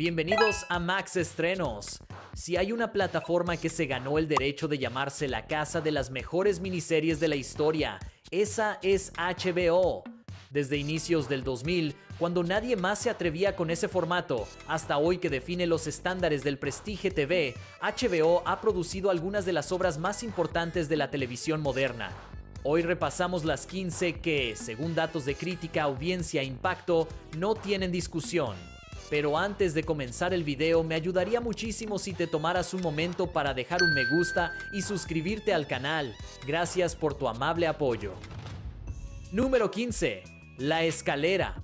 Bienvenidos a Max Estrenos. Si hay una plataforma que se ganó el derecho de llamarse la casa de las mejores miniseries de la historia, esa es HBO. Desde inicios del 2000, cuando nadie más se atrevía con ese formato, hasta hoy que define los estándares del prestige TV, HBO ha producido algunas de las obras más importantes de la televisión moderna. Hoy repasamos las 15 que, según datos de crítica, audiencia e impacto, no tienen discusión. Pero antes de comenzar el video, me ayudaría muchísimo si te tomaras un momento para dejar un me gusta y suscribirte al canal. Gracias por tu amable apoyo. Número 15. La Escalera.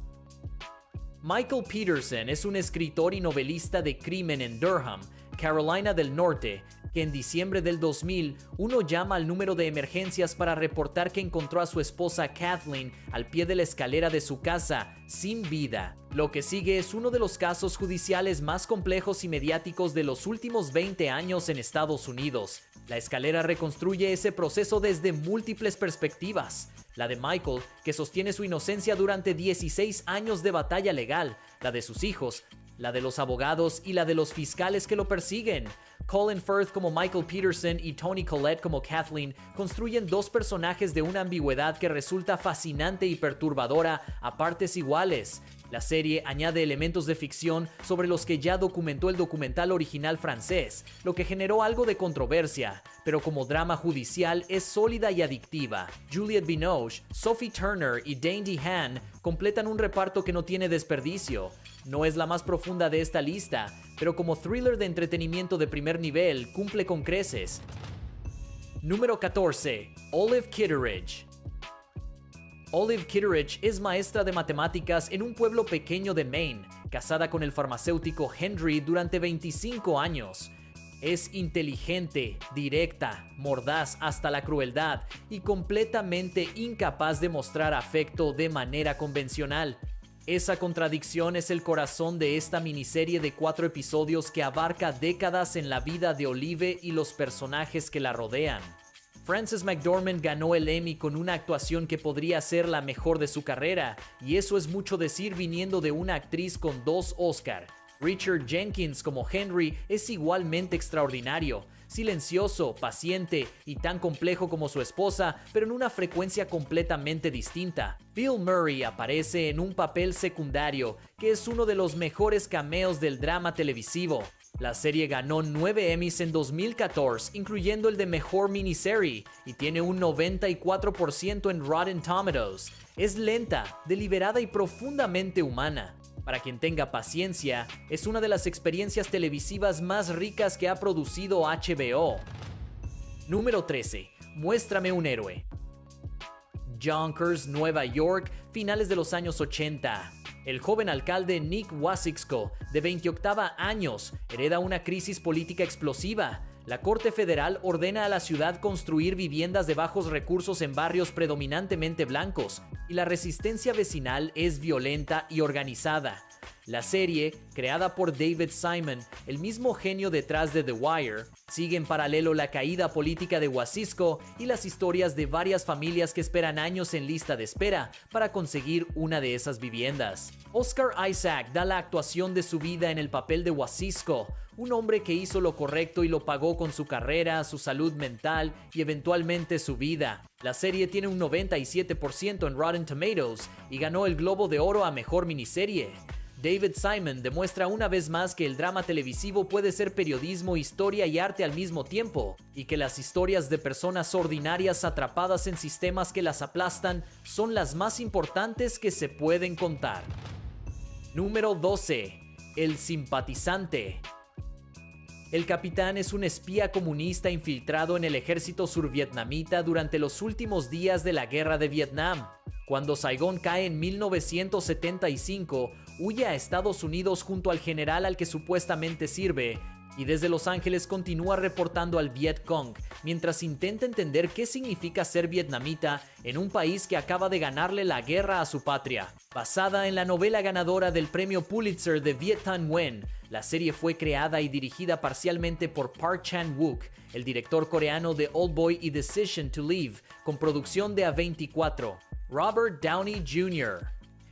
Michael Peterson es un escritor y novelista de crimen en Durham, Carolina del Norte, que en diciembre del 2000 uno llama al número de emergencias para reportar que encontró a su esposa Kathleen al pie de la escalera de su casa, sin vida. Lo que sigue es uno de los casos judiciales más complejos y mediáticos de los últimos 20 años en Estados Unidos. La Escalera reconstruye ese proceso desde múltiples perspectivas. La de Michael, que sostiene su inocencia durante 16 años de batalla legal, la de sus hijos, la de los abogados y la de los fiscales que lo persiguen. Colin Firth como Michael Peterson y Toni Collette como Kathleen construyen dos personajes de una ambigüedad que resulta fascinante y perturbadora a partes iguales. La serie añade elementos de ficción sobre los que ya documentó el documental original francés, lo que generó algo de controversia, pero como drama judicial es sólida y adictiva. Juliette Binoche, Sophie Turner y Dane DeHaan completan un reparto que no tiene desperdicio. No es la más profunda de esta lista, pero como thriller de entretenimiento de primer nivel, cumple con creces. Número 14. Olive Kitteridge. Olive Kitteridge es maestra de matemáticas en un pueblo pequeño de Maine, casada con el farmacéutico Henry durante 25 años. Es inteligente, directa, mordaz hasta la crueldad y completamente incapaz de mostrar afecto de manera convencional. Esa contradicción es el corazón de esta miniserie de 4 episodios que abarca décadas en la vida de Olive y los personajes que la rodean. Frances McDormand ganó el Emmy con una actuación que podría ser la mejor de su carrera, y eso es mucho decir viniendo de una actriz con 2 Oscar. Richard Jenkins como Henry es igualmente extraordinario, silencioso, paciente y tan complejo como su esposa, pero en una frecuencia completamente distinta. Bill Murray aparece en un papel secundario, que es uno de los mejores cameos del drama televisivo. La serie ganó 9 Emmys en 2014, incluyendo el de Mejor Miniserie, y tiene un 94% en Rotten Tomatoes. Es lenta, deliberada y profundamente humana. Para quien tenga paciencia, es una de las experiencias televisivas más ricas que ha producido HBO. Número 13. Muéstrame un héroe. Yonkers, Nueva York, finales de los años 80. El joven alcalde Nick Wasicsko, de 28 años, hereda una crisis política explosiva. La Corte Federal ordena a la ciudad construir viviendas de bajos recursos en barrios predominantemente blancos, y la resistencia vecinal es violenta y organizada. La serie, creada por David Simon, el mismo genio detrás de The Wire, sigue en paralelo la caída política de Wasicsko y las historias de varias familias que esperan años en lista de espera para conseguir una de esas viviendas. Oscar Isaac da la actuación de su vida en el papel de Wasicsko, un hombre que hizo lo correcto y lo pagó con su carrera, su salud mental y eventualmente su vida. La serie tiene un 97% en Rotten Tomatoes y ganó el Globo de Oro a Mejor Miniserie. David Simon demuestra una vez más que el drama televisivo puede ser periodismo, historia y arte al mismo tiempo, y que las historias de personas ordinarias atrapadas en sistemas que las aplastan son las más importantes que se pueden contar. Número 12. El simpatizante. El capitán es un espía comunista infiltrado en el ejército survietnamita durante los últimos días de la guerra de Vietnam. Cuando Saigón cae en 1975, huye a Estados Unidos junto al general al que supuestamente sirve, y desde Los Ángeles continúa reportando al Viet Cong mientras intenta entender qué significa ser vietnamita en un país que acaba de ganarle la guerra a su patria. Basada en la novela ganadora del premio Pulitzer de Viet Thanh Nguyen, la serie fue creada y dirigida parcialmente por Park Chan-wook, el director coreano de Oldboy y Decision to Leave, con producción de A24. Robert Downey Jr.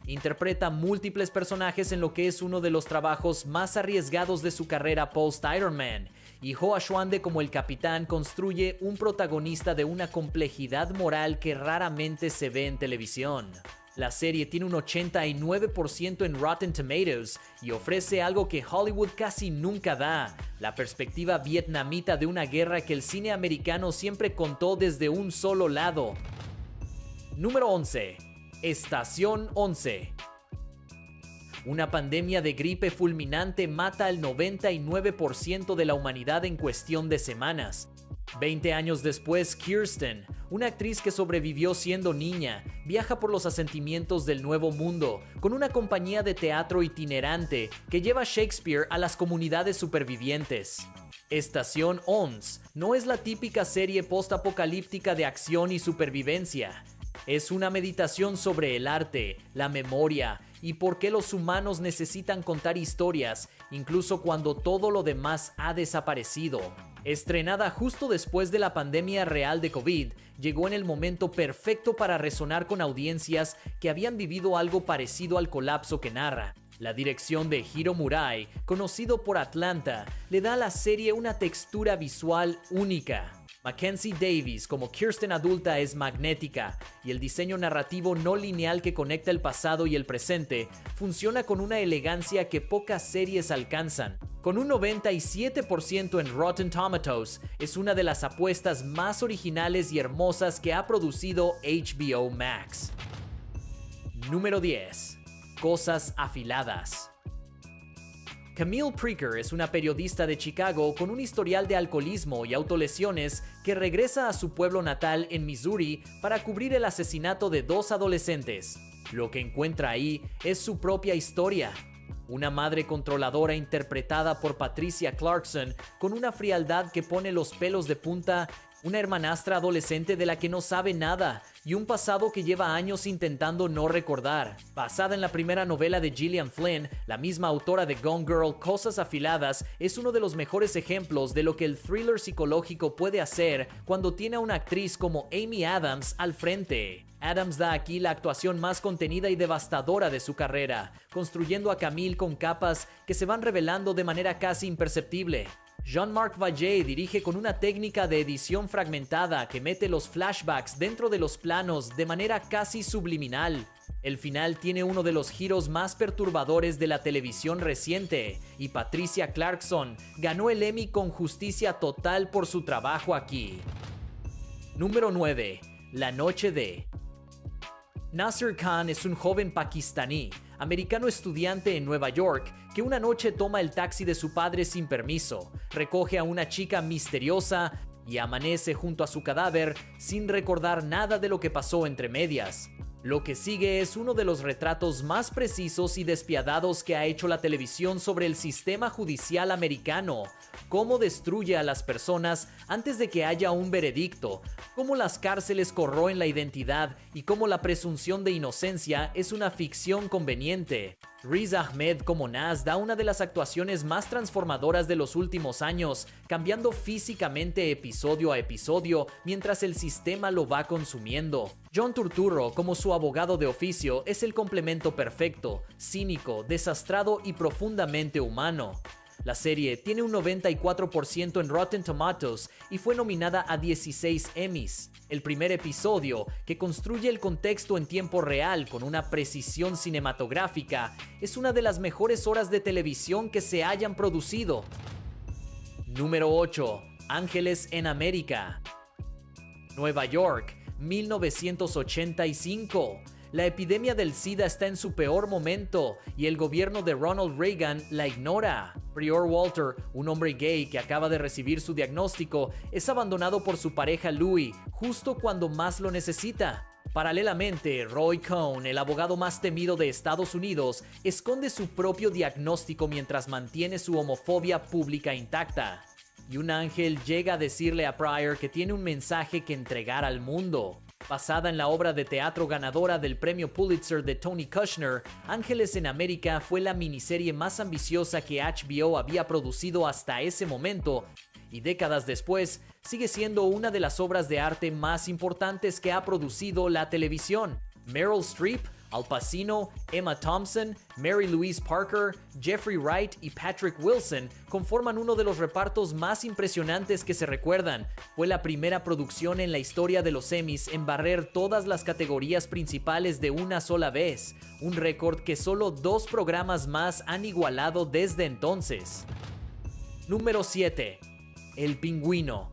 Interpreta múltiples personajes en lo que es uno de los trabajos más arriesgados de su carrera post-Iron Man, y Hoa Xuande como el capitán construye un protagonista de una complejidad moral que raramente se ve en televisión. La serie tiene un 89% en Rotten Tomatoes y ofrece algo que Hollywood casi nunca da, la perspectiva vietnamita de una guerra que el cine americano siempre contó desde un solo lado. Número 11. Estación 11. Una pandemia de gripe fulminante mata al 99% de la humanidad en cuestión de semanas. 20 años después, Kirsten, una actriz que sobrevivió siendo niña, viaja por los asentamientos del Nuevo Mundo con una compañía de teatro itinerante que lleva Shakespeare a las comunidades supervivientes. Estación 11 no es la típica serie post-apocalíptica de acción y supervivencia. Es una meditación sobre el arte, la memoria y por qué los humanos necesitan contar historias, incluso cuando todo lo demás ha desaparecido. Estrenada justo después de la pandemia real de COVID, llegó en el momento perfecto para resonar con audiencias que habían vivido algo parecido al colapso que narra. La dirección de Hiro Murai, conocido por Atlanta, le da a la serie una textura visual única. Mackenzie Davis como Kirsten adulta es magnética, y el diseño narrativo no lineal que conecta el pasado y el presente funciona con una elegancia que pocas series alcanzan. Con un 97% en Rotten Tomatoes, es una de las apuestas más originales y hermosas que ha producido HBO Max. Número 10. Cosas afiladas. Camille Preaker es una periodista de Chicago con un historial de alcoholismo y autolesiones que regresa a su pueblo natal en Missouri para cubrir el asesinato de 2 adolescentes. Lo que encuentra ahí es su propia historia. Una madre controladora interpretada por Patricia Clarkson con una frialdad que pone los pelos de punta, una hermanastra adolescente de la que no sabe nada y un pasado que lleva años intentando no recordar. Basada en la primera novela de Gillian Flynn, la misma autora de Gone Girl, Cosas Afiladas, es uno de los mejores ejemplos de lo que el thriller psicológico puede hacer cuando tiene a una actriz como Amy Adams al frente. Adams da aquí la actuación más contenida y devastadora de su carrera, construyendo a Camille con capas que se van revelando de manera casi imperceptible. Jean-Marc Vallée dirige con una técnica de edición fragmentada que mete los flashbacks dentro de los planos de manera casi subliminal. El final tiene uno de los giros más perturbadores de la televisión reciente, y Patricia Clarkson ganó el Emmy con justicia total por su trabajo aquí. Número 9. La noche de... Nasir Khan es un joven pakistaní, americano estudiante en Nueva York, que una noche toma el taxi de su padre sin permiso, recoge a una chica misteriosa y amanece junto a su cadáver sin recordar nada de lo que pasó entre medias. Lo que sigue es uno de los retratos más precisos y despiadados que ha hecho la televisión sobre el sistema judicial americano, cómo destruye a las personas antes de que haya un veredicto, cómo las cárceles corroen la identidad y cómo la presunción de inocencia es una ficción conveniente. Riz Ahmed como Nas da una de las actuaciones más transformadoras de los últimos años, cambiando físicamente episodio a episodio mientras el sistema lo va consumiendo. John Turturro como su abogado de oficio es el complemento perfecto, cínico, desastrado y profundamente humano. La serie tiene un 94% en Rotten Tomatoes y fue nominada a 16 Emmys. El primer episodio, que construye el contexto en tiempo real con una precisión cinematográfica, es una de las mejores horas de televisión que se hayan producido. Número 8. Ángeles en América. Nueva York, 1985. La epidemia del SIDA está en su peor momento y el gobierno de Ronald Reagan la ignora. Prior Walter, un hombre gay que acaba de recibir su diagnóstico, es abandonado por su pareja Louis justo cuando más lo necesita. Paralelamente, Roy Cohn, el abogado más temido de Estados Unidos, esconde su propio diagnóstico mientras mantiene su homofobia pública intacta. Y un ángel llega a decirle a Pryor que tiene un mensaje que entregar al mundo. Basada en la obra de teatro ganadora del premio Pulitzer de Tony Kushner, Ángeles en América fue la miniserie más ambiciosa que HBO había producido hasta ese momento, y décadas después sigue siendo una de las obras de arte más importantes que ha producido la televisión. Meryl Streep, Al Pacino, Emma Thompson, Mary Louise Parker, Jeffrey Wright y Patrick Wilson conforman uno de los repartos más impresionantes que se recuerdan. Fue la primera producción en la historia de los Emmys en barrer todas las categorías principales de una sola vez, un récord que solo 2 programas más han igualado desde entonces. Número 7. El Pingüino.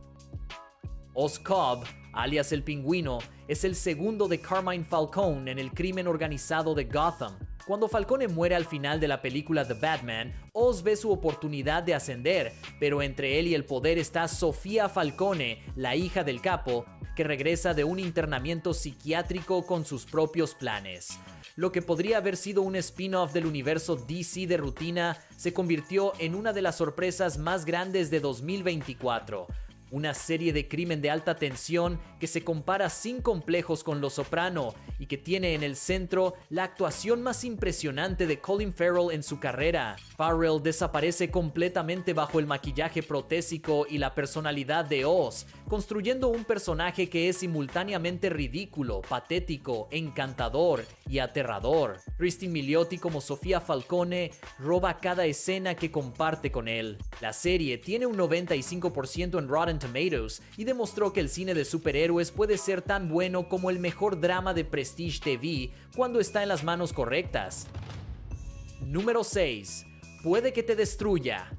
Oz Cobb, alias el Pingüino, es el segundo de Carmine Falcone en el crimen organizado de Gotham. Cuando Falcone muere al final de la película The Batman, Oz ve su oportunidad de ascender, pero entre él y el poder está Sofía Falcone, la hija del capo, que regresa de un internamiento psiquiátrico con sus propios planes. Lo que podría haber sido un spin-off del universo DC de rutina se convirtió en una de las sorpresas más grandes de 2024. Una serie de crimen de alta tensión que se compara sin complejos con Los Soprano y que tiene en el centro la actuación más impresionante de Colin Farrell en su carrera. Farrell desaparece completamente bajo el maquillaje protésico y la personalidad de Oz, construyendo un personaje que es simultáneamente ridículo, patético, encantador y aterrador. Cristin Milioti como Sofía Falcone roba cada escena que comparte con él. La serie tiene un 95% en Rotten Tomatoes y demostró que el cine de superhéroes puede ser tan bueno como el mejor drama de Prestige TV cuando está en las manos correctas. Número 6. Puede que te destruya.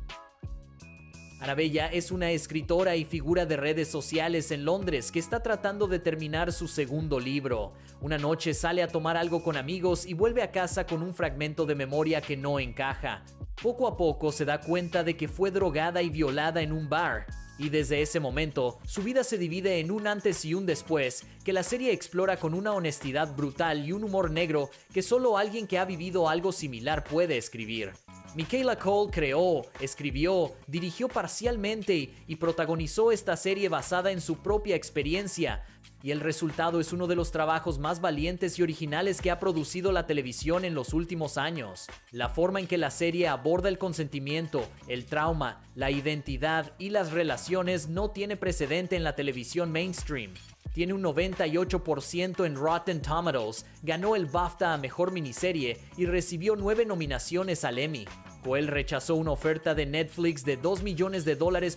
Arabella es una escritora y figura de redes sociales en Londres que está tratando de terminar su segundo libro. Una noche sale a tomar algo con amigos y vuelve a casa con un fragmento de memoria que no encaja. Poco a poco se da cuenta de que fue drogada y violada en un bar. Y desde ese momento, su vida se divide en un antes y un después, que la serie explora con una honestidad brutal y un humor negro que solo alguien que ha vivido algo similar puede escribir. Michaela Cole creó, escribió, dirigió parcialmente y protagonizó esta serie basada en su propia experiencia, y el resultado es uno de los trabajos más valientes y originales que ha producido la televisión en los últimos años. La forma en que la serie aborda el consentimiento, el trauma, la identidad y las relaciones no tiene precedente en la televisión mainstream. Tiene un 98% en Rotten Tomatoes, ganó el BAFTA a Mejor Miniserie y recibió 9 nominaciones al Emmy. Cole rechazó una oferta de Netflix de $2 millones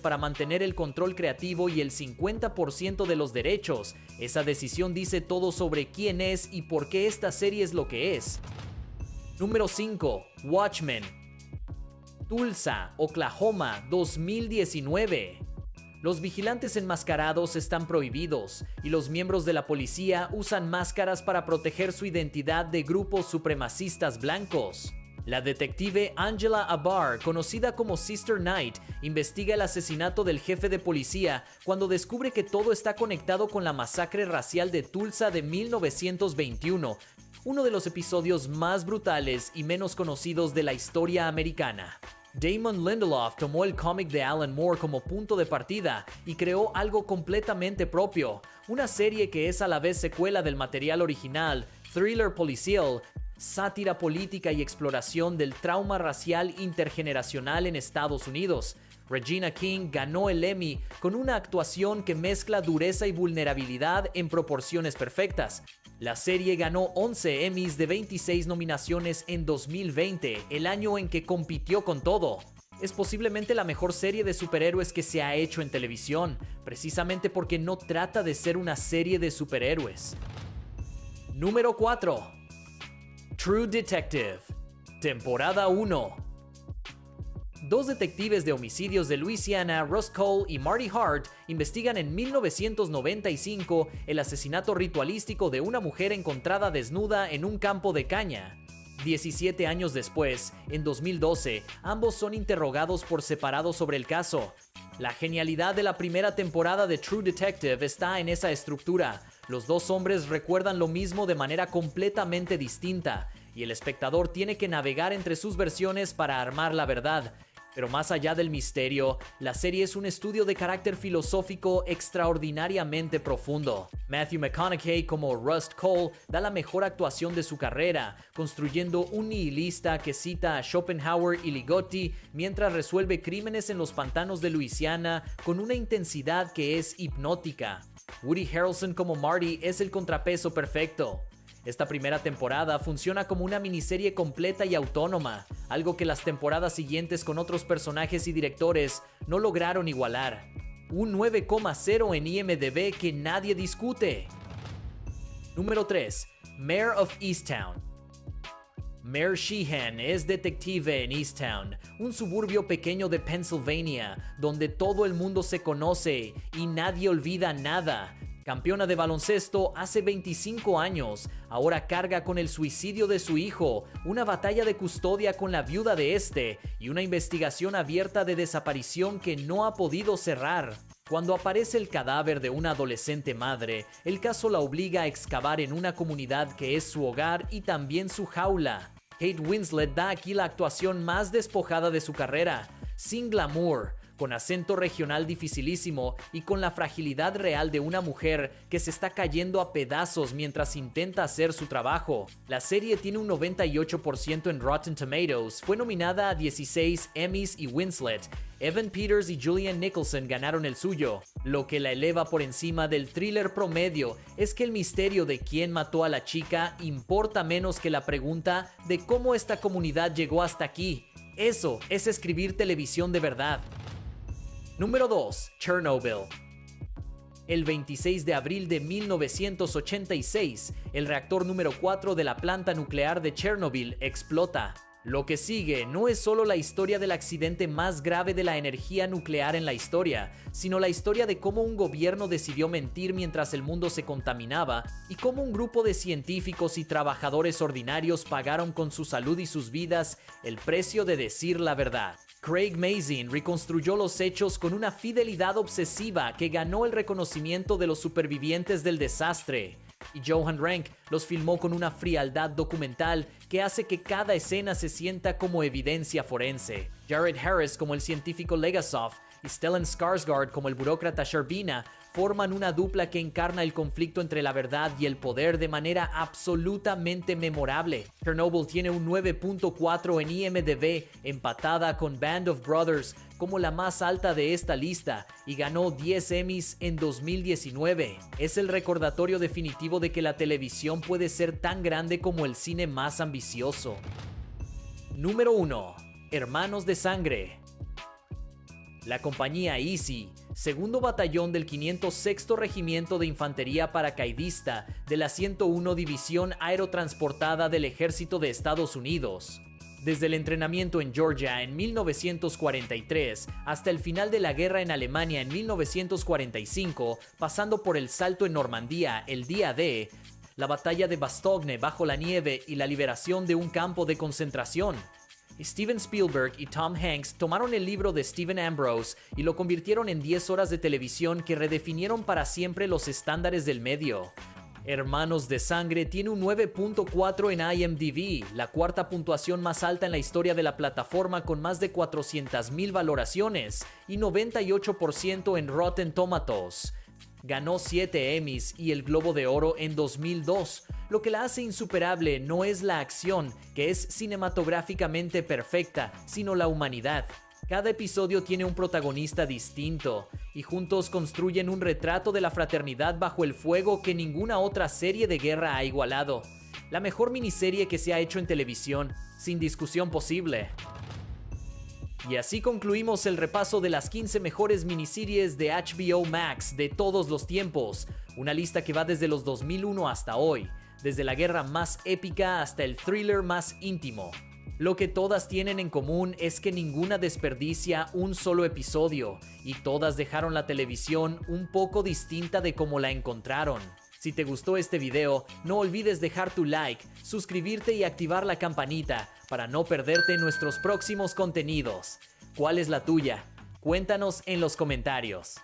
para mantener el control creativo y el 50% de los derechos. Esa decisión dice todo sobre quién es y por qué esta serie es lo que es. Número 5. Watchmen. Tulsa, Oklahoma, 2019. Los vigilantes enmascarados están prohibidos y los miembros de la policía usan máscaras para proteger su identidad de grupos supremacistas blancos. La detective Angela Abar, conocida como Sister Knight, investiga el asesinato del jefe de policía cuando descubre que todo está conectado con la masacre racial de Tulsa de 1921, uno de los episodios más brutales y menos conocidos de la historia americana. Damon Lindelof tomó el cómic de Alan Moore como punto de partida y creó algo completamente propio, una serie que es a la vez secuela del material original, thriller policial, sátira política y exploración del trauma racial intergeneracional en Estados Unidos. Regina King ganó el Emmy con una actuación que mezcla dureza y vulnerabilidad en proporciones perfectas. La serie ganó 11 Emmys de 26 nominaciones en 2020, el año en que compitió con todo. Es posiblemente la mejor serie de superhéroes que se ha hecho en televisión, precisamente porque no trata de ser una serie de superhéroes. Número 4. True Detective. Temporada 1. Dos detectives de homicidios de Luisiana, Russ Cole y Marty Hart, investigan en 1995 el asesinato ritualístico de una mujer encontrada desnuda en un campo de caña. 17 años después, en 2012, ambos son interrogados por separado sobre el caso. La genialidad de la primera temporada de True Detective está en esa estructura. Los dos hombres recuerdan lo mismo de manera completamente distinta, y el espectador tiene que navegar entre sus versiones para armar la verdad. Pero más allá del misterio, la serie es un estudio de carácter filosófico extraordinariamente profundo. Matthew McConaughey como Rust Cole da la mejor actuación de su carrera, construyendo un nihilista que cita a Schopenhauer y Ligotti mientras resuelve crímenes en los pantanos de Luisiana con una intensidad que es hipnótica. Woody Harrelson como Marty es el contrapeso perfecto. Esta primera temporada funciona como una miniserie completa y autónoma, algo que las temporadas siguientes con otros personajes y directores no lograron igualar. Un 9,0 en IMDb que nadie discute. Número 3. Mare of Easttown. Mare Sheehan es detective en Easttown, un suburbio pequeño de Pennsylvania, donde todo el mundo se conoce y nadie olvida nada. Campeona de baloncesto hace 25 años, ahora carga con el suicidio de su hijo, una batalla de custodia con la viuda de este y una investigación abierta de desaparición que no ha podido cerrar. Cuando aparece el cadáver de una adolescente madre, el caso la obliga a excavar en una comunidad que es su hogar y también su jaula. Kate Winslet da aquí la actuación más despojada de su carrera, sin glamour, con acento regional dificilísimo y con la fragilidad real de una mujer que se está cayendo a pedazos mientras intenta hacer su trabajo. La serie tiene un 98% en Rotten Tomatoes, fue nominada a 16 Emmys y Winslet. Evan Peters y Julianne Nicholson ganaron el suyo. Lo que la eleva por encima del thriller promedio es que el misterio de quién mató a la chica importa menos que la pregunta de cómo esta comunidad llegó hasta aquí. Eso es escribir televisión de verdad. Número 2. Chernobyl. El 26 de abril de 1986, el reactor número 4 de la planta nuclear de Chernobyl explota. Lo que sigue no es solo la historia del accidente más grave de la energía nuclear en la historia, sino la historia de cómo un gobierno decidió mentir mientras el mundo se contaminaba y cómo un grupo de científicos y trabajadores ordinarios pagaron con su salud y sus vidas el precio de decir la verdad. Craig Mazin reconstruyó los hechos con una fidelidad obsesiva que ganó el reconocimiento de los supervivientes del desastre. Y Johan Renck los filmó con una frialdad documental que hace que cada escena se sienta como evidencia forense. Jared Harris como el científico Legasov y Stellan Skarsgård como el burócrata Sherbina forman una dupla que encarna el conflicto entre la verdad y el poder de manera absolutamente memorable. Chernobyl tiene un 9.4 en IMDb, empatada con Band of Brothers como la más alta de esta lista y ganó 10 Emmys en 2019. Es el recordatorio definitivo de que la televisión puede ser tan grande como el cine más ambicioso. Número 1. Hermanos de Sangre. La compañía Easy, segundo batallón del 506º Regimiento de Infantería Paracaidista de la 101 División Aerotransportada del Ejército de Estados Unidos. Desde el entrenamiento en Georgia en 1943 hasta el final de la guerra en Alemania en 1945, pasando por el salto en Normandía el día D, la batalla de Bastogne bajo la nieve y la liberación de un campo de concentración. Steven Spielberg y Tom Hanks tomaron el libro de Stephen Ambrose y lo convirtieron en 10 horas de televisión que redefinieron para siempre los estándares del medio. Hermanos de Sangre tiene un 9.4 en IMDb, la cuarta puntuación más alta en la historia de la plataforma con más de 400,000 valoraciones y 98% en Rotten Tomatoes. Ganó 7 Emmys y el Globo de Oro en 2002. Lo que la hace insuperable no es la acción, que es cinematográficamente perfecta, sino la humanidad. Cada episodio tiene un protagonista distinto, y juntos construyen un retrato de la fraternidad bajo el fuego que ninguna otra serie de guerra ha igualado. La mejor miniserie que se ha hecho en televisión, sin discusión posible. Y así concluimos el repaso de las 15 mejores miniseries de HBO Max de todos los tiempos, una lista que va desde los 2001 hasta hoy, desde la guerra más épica hasta el thriller más íntimo. Lo que todas tienen en común es que ninguna desperdicia un solo episodio, y todas dejaron la televisión un poco distinta de como la encontraron. Si te gustó este video, no olvides dejar tu like, suscribirte y activar la campanita para no perderte nuestros próximos contenidos. ¿Cuál es la tuya? Cuéntanos en los comentarios.